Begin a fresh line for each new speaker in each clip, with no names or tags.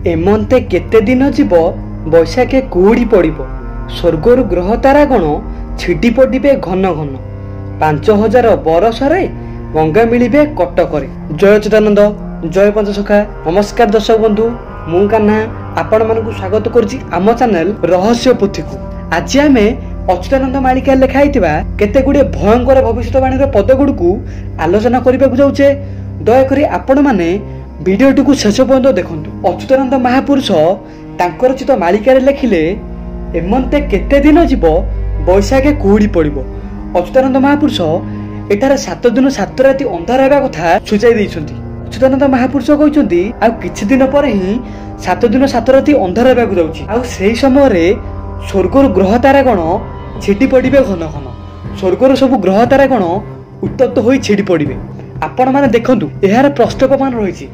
एमते केते दिन जीव बैशाखे कुहुड़ी पड़िब स्वर्गर ग्रह तारागण छिटी पड़े घन घन 5000 बरस गंगा मिले कटक। जय चिदानंद जय पंचसखा। नमस्कार दर्शक बंधु, मु कान्हा आपण मानकु स्वागत करुछि आम चैनल रहस्य पोथी को। आज आमे अच्युतानंद मालिका लिखाई केते गुडे भयंकर भविष्यवाणी पद गुड़कू आलोचना करने को जाऊे। दयाकोरी आपण माने वीडियोटी को शेष पर्यंत देखंतु। अच्युतानंद महापुरुष तांकर रचित मालिका लिखिले एमते केते दिन जीव बैशाखे कुहुड़ी पड़िब। अच्युतानंद महापुरुष एठार 7 दिन 7 राति अंधार होगा कथा सूचाई देइछंती। अच्युतानंद महापुरुष कहते आ किछि दिन पर ही 7 दिन 7 राति अंधार होगा जाउछि। आ सेही समय रे स्वर्गर ग्रह तारागण छिटी पड़े घन घन। स्वर्गर सब ग्रह तारागण उत्तप्त हो छिड़ी पड़े। आपण माने देखंतु एहार प्रश्न प्रमाण रही।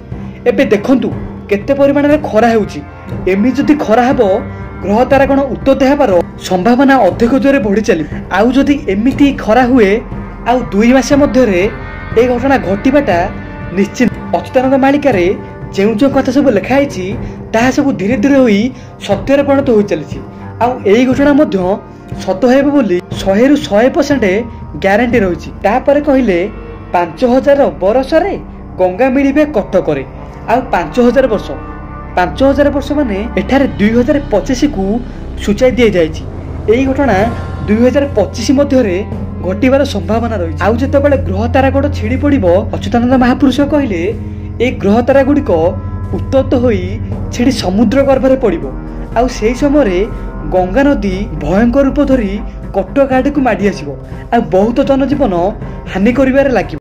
एबे देखंतु केते परिमाण रे खरा हेउछि। एमि जदि खरा हेबो ग्रह तारागण उत्तप्त हेबार संभावना अधिक जोरे बढ़ी चली। आउ जदि एमिति खरा हुए आउ 2 मास मध्य रे ए घटना घटिबाटा निश्चित। अच्युतानंद मालिका रे जेउ जो कथा सब लिखाई ताहा सब धीरे धीरे होई सत्यर परिणत हो चली। आउ एई घटना मध्य सत हेबो बोली 100 रु 100% ग्यारंटी रही। तापर कहिले 5000 बरस गंगा मिले कटक। आ 5000 वर्ष 5000 वर्ष माने एठारे 2025 को सूचाई दि जाइए। घटना 2025 मध्य घटबार संभावना रही। आउ जितेबाला ग्रह तारागण छिड़ी पड़िब अच्युतानंद महापुरुष कहले ए ग्रह तारा गुड़िक उत्तप्त होई छिड़ी समुद्र गर्भरे पड़िब। आउ सेही समय गंगा नदी भयंकर रूप धरी कटक आड़े को माड़ी आसिब। आ बहुत जनजीवन हानि करिबारे लागिब।